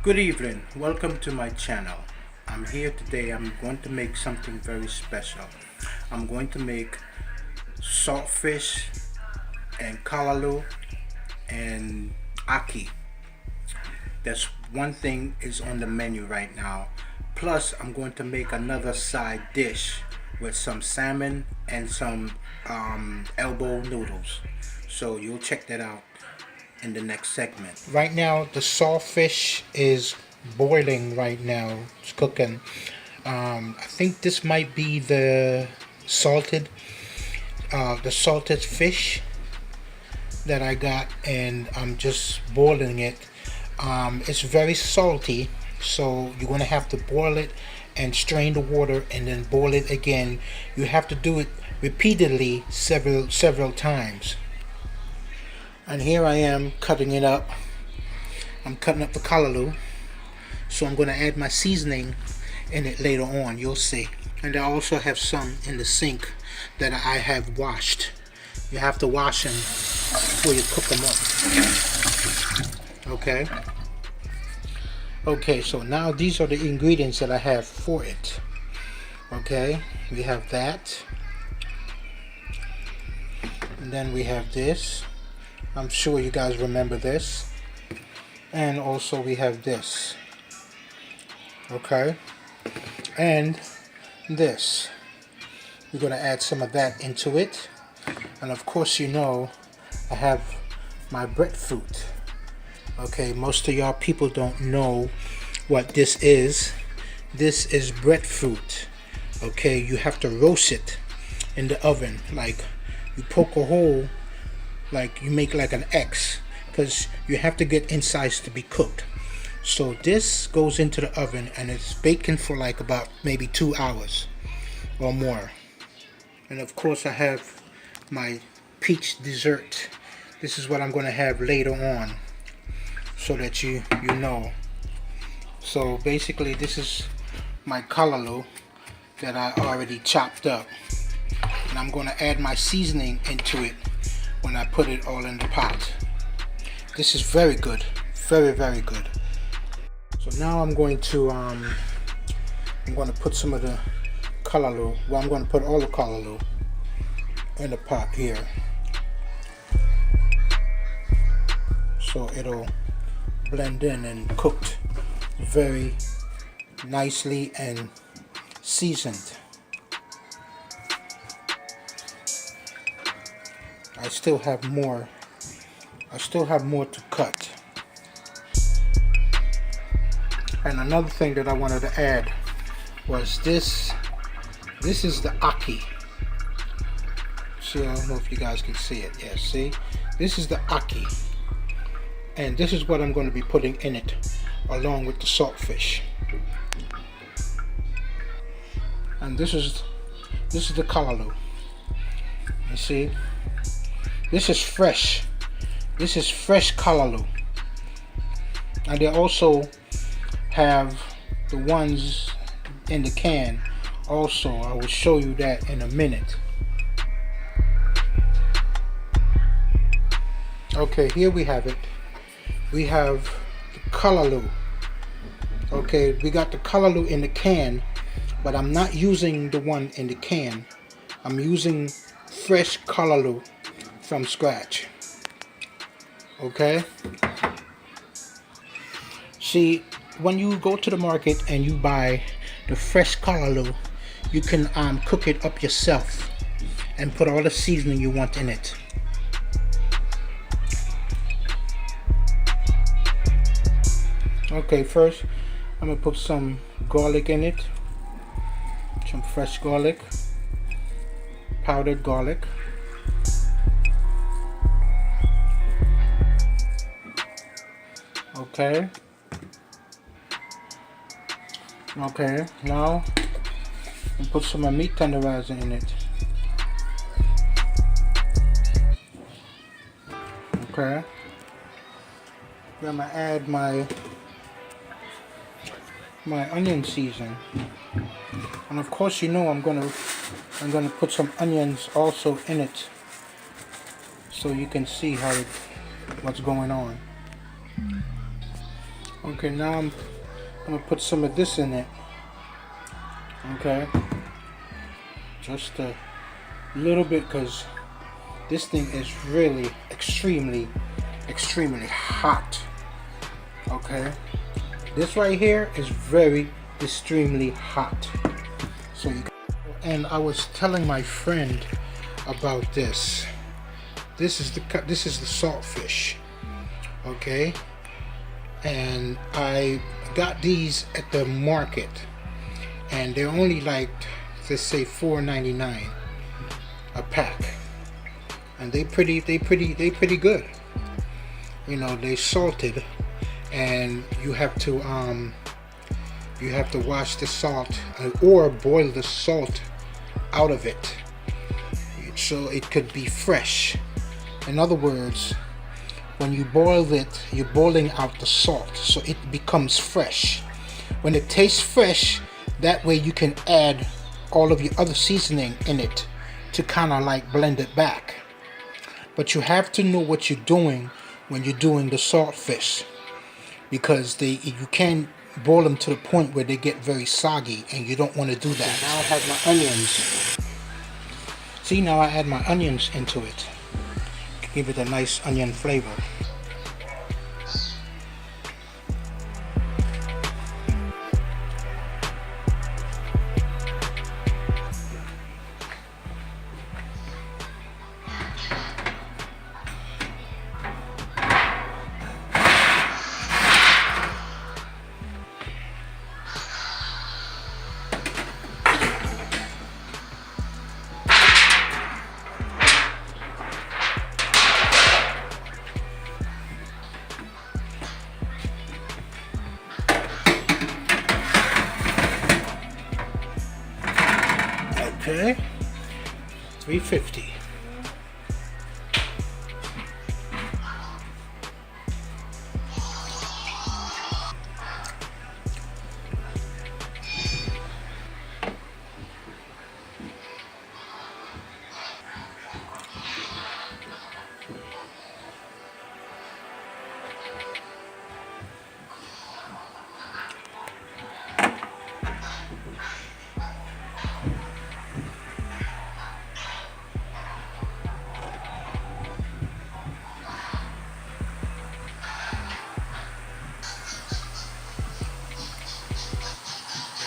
Good evening, welcome to my channel. I'm here today. I'm going to make something very special. I'm going to make saltfish and callaloo and ackee. That's one thing is on the menu right now. Plus I'm going to make another side dish with some salmon and some elbow noodles. So you'll check that out in the next segment. Right now the saltfish is boiling right now. It's cooking. I think this might be the salted fish that I got, and I'm just boiling it. It's very salty, so you're gonna have to boil it and strain the water and then boil it again. You have to do it repeatedly several times. And here I am cutting it up. I'm cutting up the callaloo, so I'm going to add my seasoning in it later on. You'll see. And I also have some in the sink that I have washed. You have to wash them before you cook them up. Okay, so now these are the ingredients that I have for it. Okay, we have that, and then we have this. I'm sure you guys remember this. And also we have this. Okay, and this. We're going to add some of that into it. And of course, you know, I have my breadfruit. Okay, most of y'all people don't know what this is. This is breadfruit. Okay, you have to roast it in the oven. Like, you poke a hole, like you make like an X, because you have to get insides to be cooked. So this goes into the oven and it's baking for like about maybe 2 hours or more. And of course I have my peach dessert. This is what I'm going to have later on, so that you know. So basically this is my callaloo that I already chopped up, and I'm going to add my seasoning into it when I put it all in the pot. This is very good, very good. So now I'm going to put some of the callaloo. Well, I'm going to put all the callaloo in the pot here, so it'll blend in and cooked very nicely and seasoned. I still have more to cut. And another thing that I wanted to add was this. This is the ackee. See, I don't know if you guys can see it. Yeah, see? This is the ackee. And this is what I'm going to be putting in it along with the saltfish. And this is the callaloo. You see? This is fresh. This is fresh callaloo. And they also have the ones in the can also. I will show you that in a minute. Okay, here we have it. We have the callaloo. Okay, we got the callaloo in the can, but I'm not using the one in the can. I'm using fresh callaloo from scratch. Okay, see, when you go to the market and you buy the fresh callaloo, you can cook it up yourself and put all the seasoning you want in it. Okay, first I'm gonna put some garlic in it, some fresh garlic, powdered garlic. Okay, now I'll put some meat tenderizer in it. Okay, then I'm gonna add my onion season, and of course, you know, I'm gonna put some onions also in it, so you can see what's going on. Okay, now I'm gonna put some of this in it. Okay, just a little bit, because this thing is really extremely hot. Okay, this right here is very extremely hot. So you, and I was telling my friend about this. This is the saltfish. Okay, and I got these at the market, and they're only like, let's say, $4.99 a pack, and they pretty good. You know, they salted, and you have to wash the salt or boil the salt out of it so it could be fresh. In other words, when you boil it, you're boiling out the salt so it becomes fresh. When it tastes fresh, that way you can add all of your other seasoning in it to kind of like blend it back. But you have to know what you're doing when you're doing the saltfish, because you can't boil them to the point where they get very soggy, and you don't want to do that. Now I have my onions. See, now I add my onions into it. Give it a nice onion flavor. Okay, $3.50.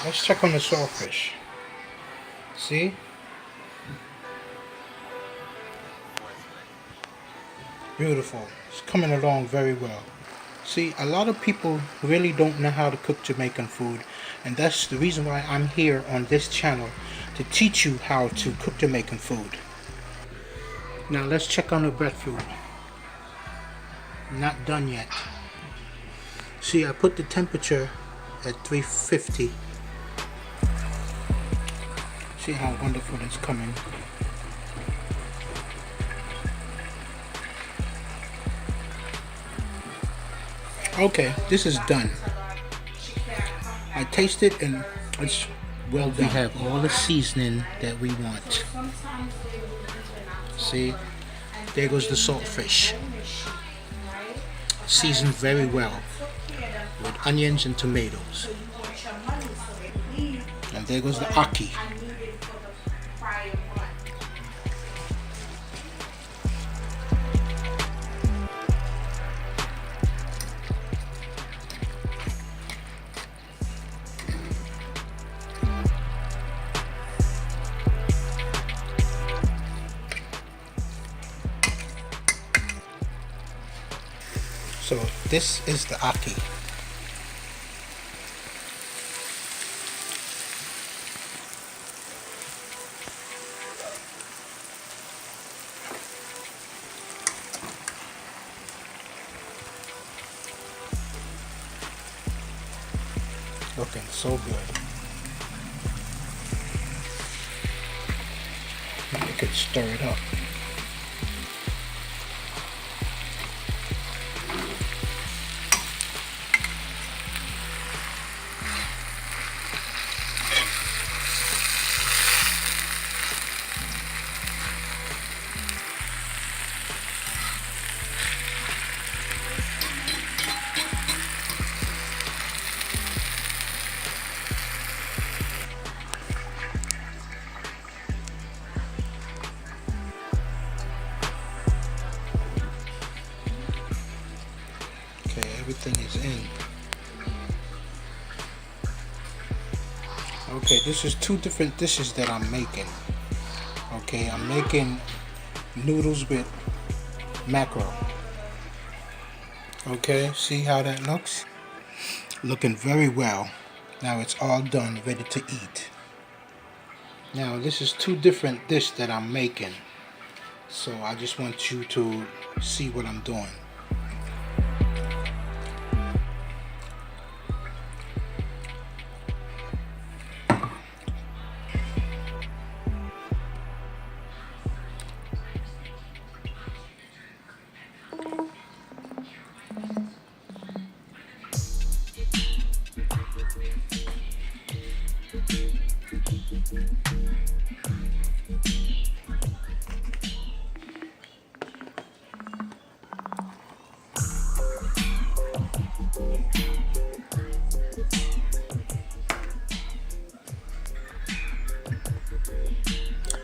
Let's check on the saltfish. See? Beautiful. It's coming along very well. See, a lot of people really don't know how to cook Jamaican food, and that's the reason why I'm here on this channel, to teach you how to cook Jamaican food. Now let's check on the breadfruit. Not done yet. See, I put the temperature at 350. See how wonderful it's coming. Okay, this is done. I taste it and it's well done. We have all the seasoning that we want. See, there goes the saltfish. Seasoned very well with onions and tomatoes. And there goes the ackee. So this is the ackee. Looking so good. Now we could stir it up. everything is in. Okay, this is two different dishes that I'm making. Okay, I'm making noodles with mackerel. Okay, see how that looks? Looking very well. Now it's all done, ready to eat. Now this is two different dishes that I'm making. So I just want you to see what I'm doing.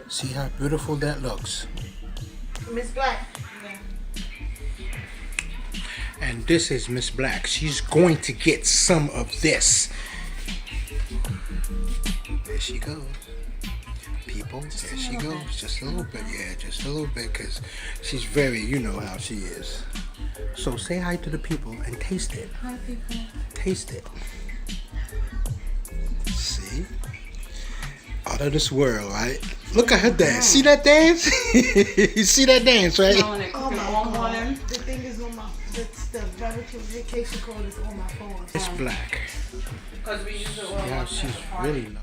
See how beautiful that looks. Miss Black. And this is Miss Black. She's going to get some of this. There she goes. People, there she goes. Just a little bit, yeah, just a little bit, because she's very, you know how she is. So say hi to the people and taste it. Hi, people. Taste it. See? Out of this world, right? Look at her dance. See that dance? You see that dance, right? Oh my God. The thing is on my, the verification code is on my phone. It's Black. Because we use it all. Yeah, she's really low.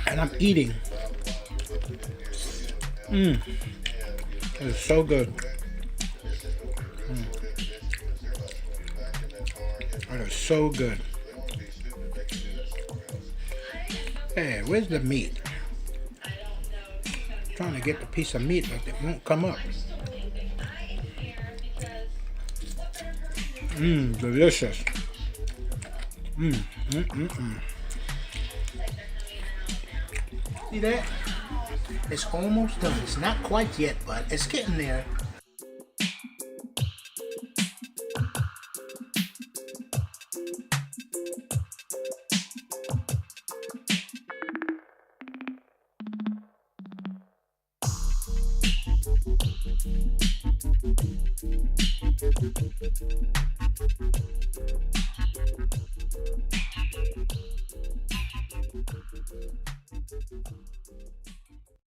And I'm eating. It's so good. It is so good. Hey, where's the meat? I'm trying to get the piece of meat, but it won't come up. Delicious. See that? It's almost done. It's not quite yet, but it's getting there.